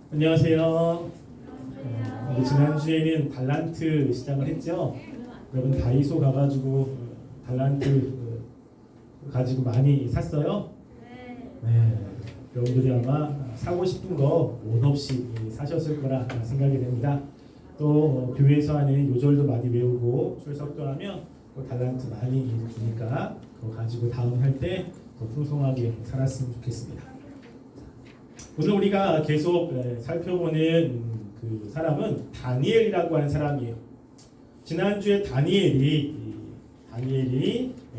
안녕하세요. 지난주에는 달란트 시작을 했죠. 여러분 다이소 가가지고 달란트 가지고 많이 샀어요? 네. 여러분들이 아마 사고 싶은 거 원 없이 사셨을 거라 생각이 됩니다. 또 교회에서 하는 요절도 많이 외우고 출석도 하면 달란트 많이 주니까 그거 가지고 다음 할 때 더 풍성하게 살았으면 좋겠습니다. 오늘 우리가 계속 살펴보는 그 사람은 다니엘이라고 하는 사람이에요. 지난주에 다니엘이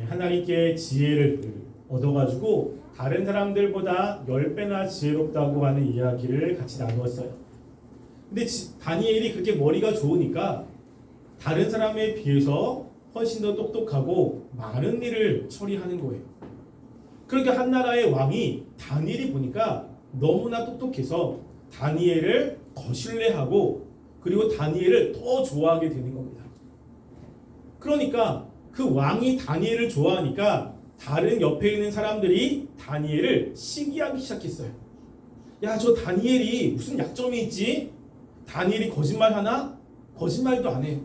하나님께 지혜를 얻어가지고 다른 사람들보다 10배나 지혜롭다고 하는 이야기를 같이 나누었어요. 근데 다니엘이 그렇게 머리가 좋으니까 다른 사람에 비해서 훨씬 더 똑똑하고 많은 일을 처리하는 거예요. 그러니까 한 나라의 왕이 다니엘이 보니까 너무나 똑똑해서 다니엘을 더 신뢰하고 그리고 다니엘을 더 좋아하게 되는 겁니다. 그러니까 그 왕이 다니엘을 좋아하니까 다른 옆에 있는 사람들이 다니엘을 시기하기 시작했어요. 야, 저 다니엘이 무슨 약점이 있지? 다니엘이 거짓말하나? 거짓말도 안 해요.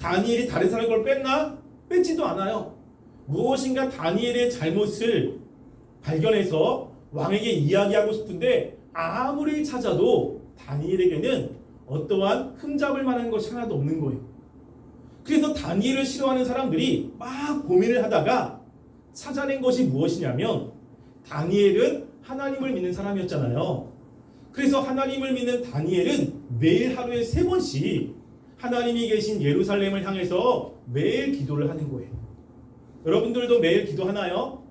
다니엘이 다른 사람의 걸 뺐나? 뺏지도 않아요. 무엇인가 다니엘의 잘못을 발견해서 왕에게 이야기하고 싶은데 아무리 찾아도 다니엘에게는 어떠한 흠잡을 만한 것이 하나도 없는 거예요. 그래서 다니엘을 싫어하는 사람들이 막 고민을 하다가 찾아낸 것이 무엇이냐면 다니엘은 하나님을 믿는 사람이었잖아요. 그래서 하나님을 믿는 다니엘은 매일 하루에 3번씩 하나님이 계신 예루살렘을 향해서 매일 기도를 하는 거예요. 여러분들도 매일 기도하나요?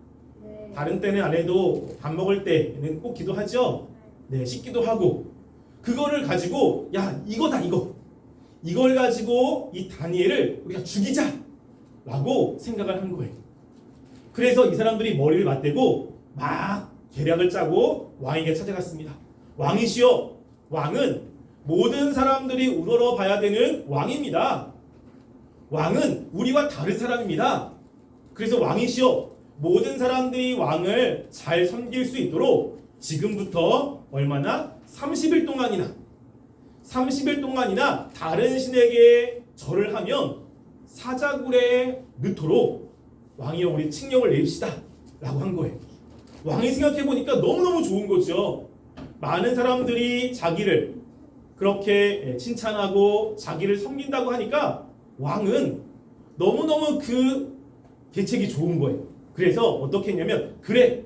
다른 때는 안 해도 밥 먹을 때는 꼭 기도하죠? 네, 씻기도 하고. 그거를 가지고 야, 이거다 이거. 이걸 가지고 이 다니엘을 우리가 죽이자 라고 생각을 한 거예요. 그래서 이 사람들이 머리를 맞대고 막 계략을 짜고 왕에게 찾아갔습니다. 왕이시여, 왕은 모든 사람들이 우러러 봐야 되는 왕입니다. 왕은 우리와 다른 사람입니다. 그래서 왕이시여, 모든 사람들이 왕을 잘 섬길 수 있도록 지금부터 얼마나? 30일 동안이나 다른 신에게 절을 하면 사자굴에 넣도록 왕이여 우리 칙령을 내립시다 라고 한 거예요. 왕이 생각해보니까 너무너무 좋은 거죠. 많은 사람들이 자기를 그렇게 칭찬하고 자기를 섬긴다고 하니까 왕은 너무너무 그 계책이 좋은 거예요. 그래서 어떻게 했냐면, 그래,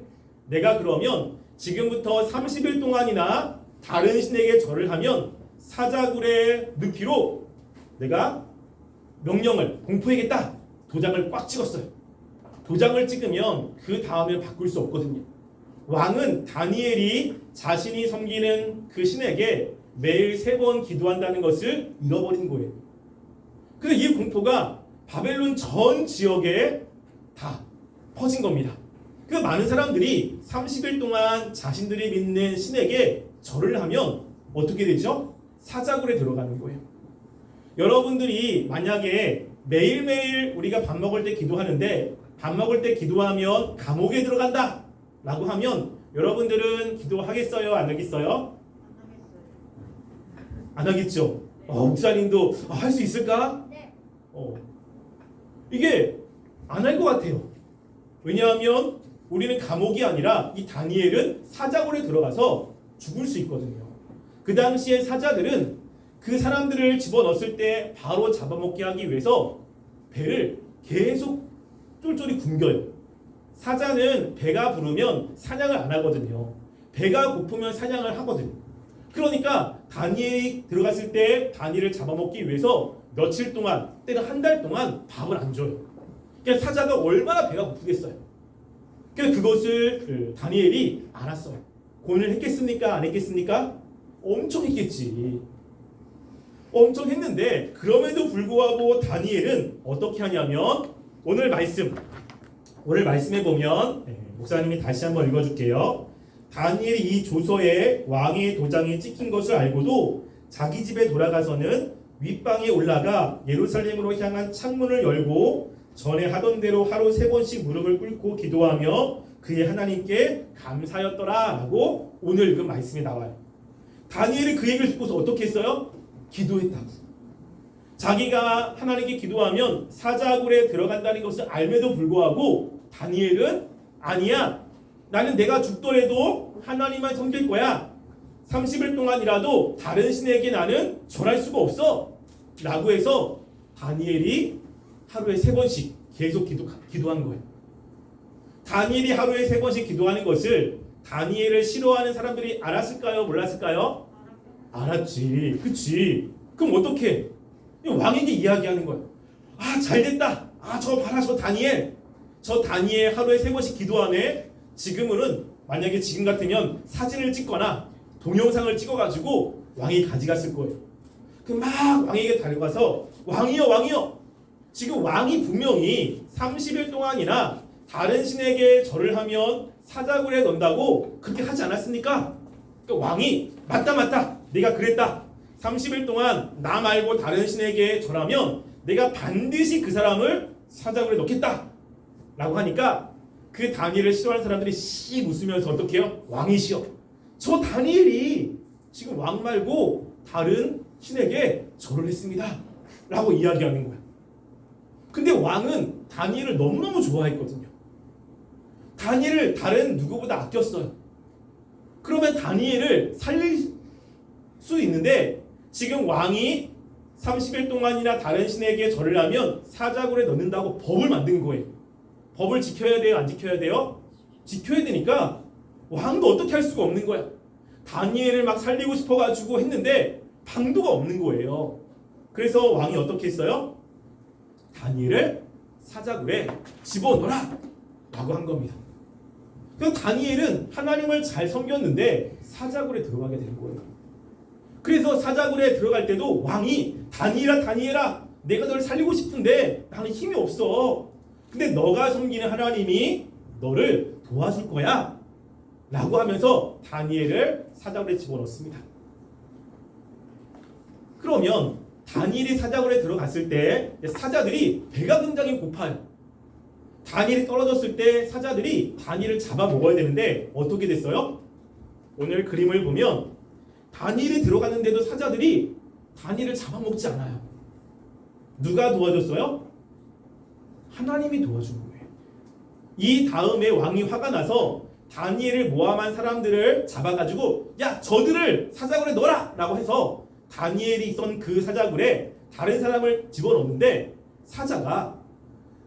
내가 그러면 지금부터 30일 동안이나 다른 신에게 절을 하면 사자굴에 넣기로 내가 명령을 공포하겠다. 도장을 꽉 찍었어요. 도장을 찍으면 그 다음에 바꿀 수 없거든요. 왕은 다니엘이 자신이 섬기는 그 신에게 매일 3번 기도한다는 것을 잃어버린 거예요. 그래서 이 공포가 바벨론 전 지역에 다 퍼진 겁니다. 그 많은 사람들이 30일 동안 자신들이 믿는 신에게 절을 하면 어떻게 되죠? 사자굴에 들어가는 거예요. 여러분들이 만약에 매일매일 우리가 밥 먹을 때 기도하는데 밥 먹을 때 기도하면 감옥에 들어간다 라고 하면 여러분들은 기도하겠어요? 안 하겠어요? 안 하겠죠? 목사님도 할 수 있을까? 이게 안 할 것 같아요. 왜냐하면 우리는 감옥이 아니라 이 다니엘은 사자굴에 들어가서 죽을 수 있거든요. 그 당시에 사자들은 그 사람들을 집어넣었을 때 바로 잡아먹게 하기 위해서 배를 계속 쫄쫄이 굶겨요. 사자는 배가 부르면 사냥을 안 하거든요. 배가 고프면 사냥을 하거든요. 그러니까 다니엘이 들어갔을 때 다니엘을 잡아먹기 위해서 며칠 동안, 때는 한 달 동안 밥을 안 줘요. 그러니까 사자가 얼마나 배가 고프겠어요. 그래서 그것을 다니엘이 알았어요. 고민을 했겠습니까? 안 했겠습니까? 엄청 했겠지. 엄청 했는데 그럼에도 불구하고 다니엘은 어떻게 하냐면 오늘 말씀에 보면 목사님이 다시 한번 읽어줄게요. 다니엘이 이 조서에 왕의 도장이 찍힌 것을 알고도 자기 집에 돌아가서는 윗방에 올라가 예루살렘으로 향한 창문을 열고 전에 하던 대로 하루 3번씩 무릎을 꿇고 기도하며 그의 하나님께 감사하였더라 라고 오늘 그 말씀이 나와요. 다니엘이 그 얘기를 듣고서 어떻게 했어요? 기도했다고. 자기가 하나님께 기도하면 사자굴에 들어간다는 것을 알매도 불구하고 다니엘은 아니야. 나는 내가 죽더라도 하나님만 섬길 거야. 30일 동안이라도 다른 신에게 나는 절할 수가 없어. 라고 해서 다니엘이 하루에 3번씩 계속 기도한 거예요. 다니엘이 하루에 3번씩 기도하는 것을 다니엘을 싫어하는 사람들이 알았을까요? 몰랐을까요? 알았지. 그치? 그럼 어떻게? 왕에게 이야기하는 거예요. 아, 잘됐다. 아, 저 봐라, 저 다니엘. 저 다니엘 하루에 3번씩 기도하네. 지금은 만약에 지금 같으면 사진을 찍거나 동영상을 찍어가지고 왕이 가져갔을 거예요. 그 막 왕에게 달려가서 왕이여, 왕이여. 지금 왕이 분명히 30일 동안이나 다른 신에게 절을 하면 사자굴에 넣는다고 그렇게 하지 않았습니까? 그러니까 왕이 맞다, 내가 그랬다. 30일 동안 나 말고 다른 신에게 절하면 내가 반드시 그 사람을 사자굴에 넣겠다 라고 하니까 그 다니엘을 싫어하는 사람들이 씩 웃으면서 어떻게 해요? 왕이시여, 저 다니엘이 지금 왕 말고 다른 신에게 절을 했습니다 라고 이야기하는 거야. 근데 왕은 다니엘을 너무너무 좋아했거든요. 다니엘을 다른 누구보다 아꼈어요. 그러면 다니엘을 살릴 수 있는데 지금 왕이 30일 동안이나 다른 신에게 절을 하면 사자굴에 넣는다고 법을 만든 거예요. 법을 지켜야 돼요? 안 지켜야 돼요? 지켜야 되니까 왕도 어떻게 할 수가 없는 거야. 다니엘을 막 살리고 싶어가지고 했는데 방도가 없는 거예요. 그래서 왕이 어떻게 했어요? 다니엘을 사자굴에 집어넣어라 라고 한 겁니다. 그럼 다니엘은 하나님을 잘 섬겼는데 사자굴에 들어가게 된 거예요. 그래서 사자굴에 들어갈 때도 왕이 다니엘아 내가 너를 살리고 싶은데 나는 힘이 없어. 근데 너가 섬기는 하나님이 너를 도와줄 거야 라고 하면서 다니엘을 사자굴에 집어넣습니다. 그러면 다니엘이 사자굴에 들어갔을 때 사자들이 배가 굉장히 고파요. 다니엘이 떨어졌을 때 사자들이 다니엘을 잡아 먹어야 되는데 어떻게 됐어요? 오늘 그림을 보면 다니엘이 들어갔는데도 사자들이 다니엘을 잡아먹지 않아요. 누가 도와줬어요? 하나님이 도와준 거예요. 이 다음에 왕이 화가 나서 다니엘을 모함한 사람들을 잡아가지고 야, 저들을 사자굴에 넣어라! 라고 해서 다니엘이 있던 그 사자굴에 다른 사람을 집어넣는데 사자가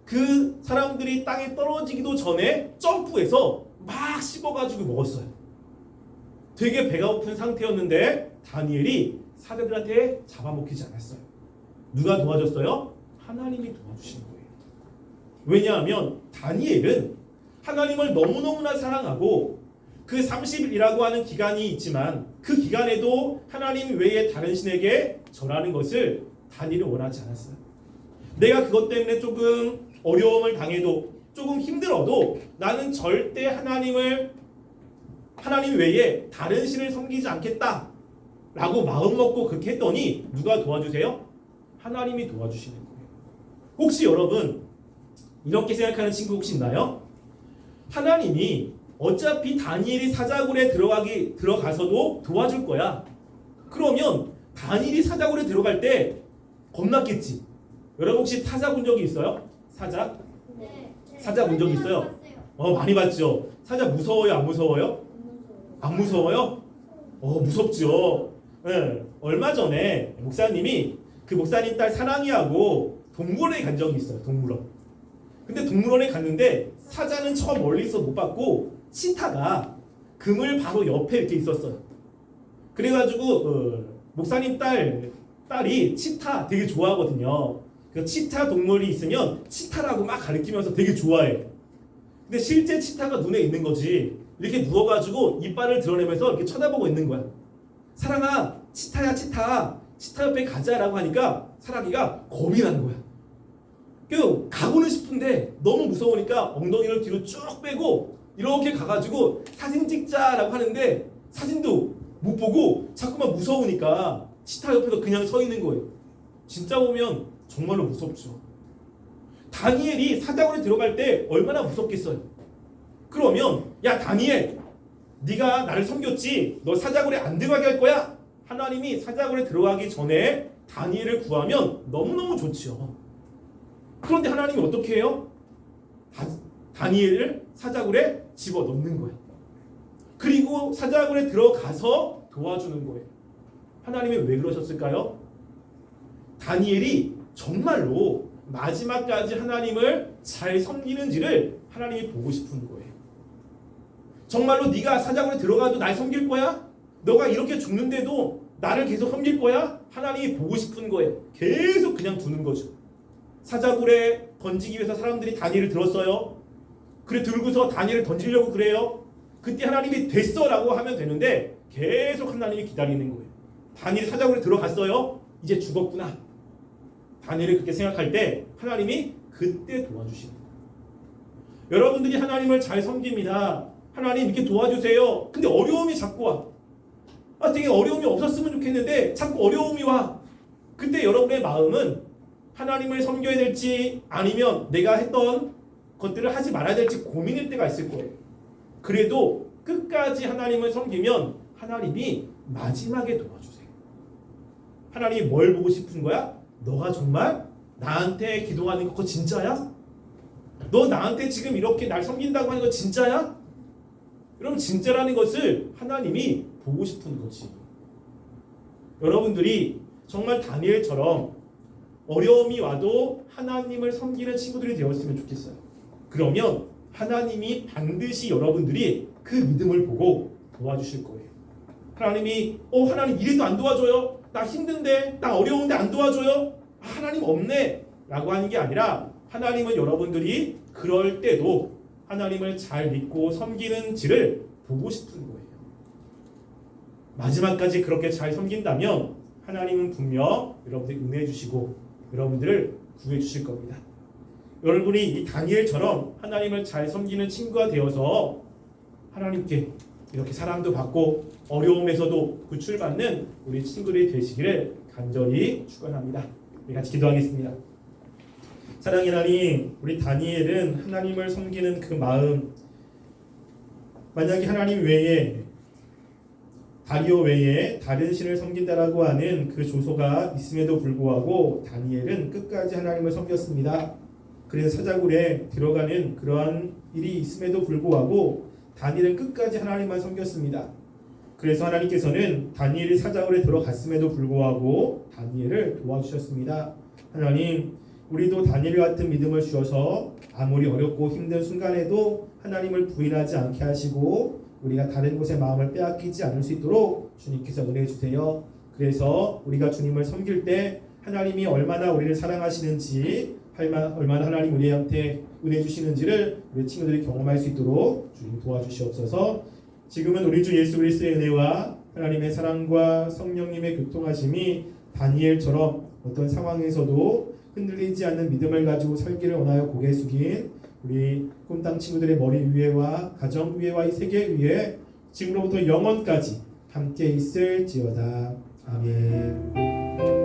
그 사람들이 땅에 떨어지기도 전에 점프해서 막 씹어가지고 먹었어요. 되게 배가 고픈 상태였는데 다니엘이 사자들한테 잡아먹히지 않았어요. 누가 도와줬어요? 하나님이 도와주신 거예요. 왜냐하면 다니엘은 하나님을 너무너무나 사랑하고 그 30일이라고 하는 기간이 있지만 그 기간에도 하나님 외에 다른 신에게 절하는 것을 다니엘은 원하지 않았어요. 내가 그것 때문에 조금 어려움을 당해도 조금 힘들어도 나는 절대 하나님 외에 다른 신을 섬기지 않겠다 라고 마음먹고 그렇게 했더니 누가 도와주세요? 하나님이 도와주시는 거예요. 혹시 여러분 이렇게 생각하는 친구 혹시 있나요? 하나님이 어차피 다니엘이 사자굴에 들어가서도 도와줄 거야. 그러면 다니엘이 사자굴에 들어갈 때 겁났겠지. 여러분 혹시 사자 본 적이 있어요? 사자? 네. 사자 본 적 있어요? 많이 봤죠. 사자 무서워요? 안 무서워요? 안 무서워요? 무섭죠. 네. 얼마 전에 목사님이 그 목사님 딸 사랑이하고 동물원에 간 적이 있어요. 동물원. 근데 동물원에 갔는데 사자는 저 멀리서 못 봤고 치타가 그물 바로 옆에 이렇게 있었어요. 그래가지고 목사님 딸이 치타 되게 좋아하거든요. 그 치타 동물이 있으면 치타라고 막 가리키면서 되게 좋아해. 근데 실제 치타가 눈에 있는 거지. 이렇게 누워가지고 이빨을 드러내면서 이렇게 쳐다보고 있는 거야. 사랑아, 치타야, 치타 옆에 가자라고 하니까 사랑이가 겁이 나는 거야. 그래서 가고는 싶은데 너무 무서우니까 엉덩이를 뒤로 쭉 빼고 이렇게 가가지고 사진 찍자라고 하는데 사진도 못 보고 자꾸만 무서우니까 치타 옆에서 그냥 서 있는 거예요. 진짜 보면 정말로 무섭죠. 다니엘이 사자굴에 들어갈 때 얼마나 무섭겠어요. 그러면 야 다니엘, 네가 나를 섬겼지. 너 사자굴에 안 들어가게 할 거야. 하나님이 사자굴에 들어가기 전에 다니엘을 구하면 너무너무 좋죠. 그런데 하나님이 어떻게 해요? 다니엘을 사자굴에 집어넣는 거예요. 그리고 사자굴에 들어가서 도와주는 거예요. 하나님이 왜 그러셨을까요? 다니엘이 정말로 마지막까지 하나님을 잘 섬기는지를 하나님이 보고 싶은 거예요. 정말로 네가 사자굴에 들어가도 날 섬길 거야? 너가 이렇게 죽는데도 나를 계속 섬길 거야? 하나님이 보고 싶은 거예요. 계속 그냥 두는 거죠. 사자굴에 던지기 위해서 사람들이 다니엘을 들었어요. 그래 들고서 다니엘을 던지려고 그래요. 그때 하나님이 됐어 라고 하면 되는데 계속 하나님이 기다리는 거예요. 다니엘이 사자굴에 들어갔어요. 이제 죽었구나. 다니엘이 그렇게 생각할 때 하나님이 그때 도와주시는 거예요. 여러분들이 하나님을 잘 섬깁니다. 하나님 이렇게 도와주세요. 근데 어려움이 자꾸 와. 되게 어려움이 없었으면 좋겠는데 자꾸 어려움이 와. 그때 여러분의 마음은 하나님을 섬겨야 될지 아니면 내가 했던 것들을 하지 말아야 될지 고민일 때가 있을 거예요. 그래도 끝까지 하나님을 섬기면 하나님이 마지막에 도와주세요. 하나님이 뭘 보고 싶은 거야? 너가 정말 나한테 기도하는 거 그거 진짜야? 너 나한테 지금 이렇게 날 섬긴다고 하는 거 진짜야? 여러분 진짜라는 것을 하나님이 보고 싶은 거지. 여러분들이 정말 다니엘처럼 어려움이 와도 하나님을 섬기는 친구들이 되었으면 좋겠어요. 그러면 하나님이 반드시 여러분들이 그 믿음을 보고 도와주실 거예요. 하나님이 하나님 이래도 안 도와줘요? 나 힘든데 나 어려운데 안 도와줘요? 하나님 없네 라고 하는 게 아니라 하나님은 여러분들이 그럴 때도 하나님을 잘 믿고 섬기는지를 보고 싶은 거예요. 마지막까지 그렇게 잘 섬긴다면 하나님은 분명 여러분들 은혜 주시고 여러분들을 구해 주실 겁니다. 여러분이 이 다니엘처럼 하나님을 잘 섬기는 친구가 되어서 하나님께 이렇게 사랑도 받고 어려움에서도 구출받는 우리 친구들이 되시기를 간절히 축원합니다. 우리 같이 기도하겠습니다. 사랑의 하나님, 우리 다니엘은 하나님을 섬기는 그 마음, 만약에 하나님 외에 다리오 외에 다른 신을 섬긴다라고 하는 그 조소가 있음에도 불구하고 다니엘은 끝까지 하나님을 섬겼습니다. 그래서 사자굴에 들어가는 그러한 일이 있음에도 불구하고 다니엘은 끝까지 하나님만 섬겼습니다. 그래서 하나님께서는 다니엘이 사자굴에 들어갔음에도 불구하고 다니엘을 도와주셨습니다. 하나님, 우리도 다니엘 같은 믿음을 주셔서 아무리 어렵고 힘든 순간에도 하나님을 부인하지 않게 하시고 우리가 다른 곳에 마음을 빼앗기지 않을 수 있도록 주님께서 은혜해 주세요. 그래서 우리가 주님을 섬길 때 하나님이 얼마나 우리를 사랑하시는지, 얼마나 하나님 우리한테 은혜 주시는지를 우리 친구들이 경험할 수 있도록 주님 도와주시옵소서. 지금은 우리 주 예수 그리스도의 은혜와 하나님의 사랑과 성령님의 교통하심이 다니엘처럼 어떤 상황에서도 흔들리지 않는 믿음을 가지고 살기를 원하여 고개 숙인 우리 꿈땅 친구들의 머리 위에와 가정 위에와 이 세계 위에 지금로부터 영원까지 함께 있을지어다. 아멘.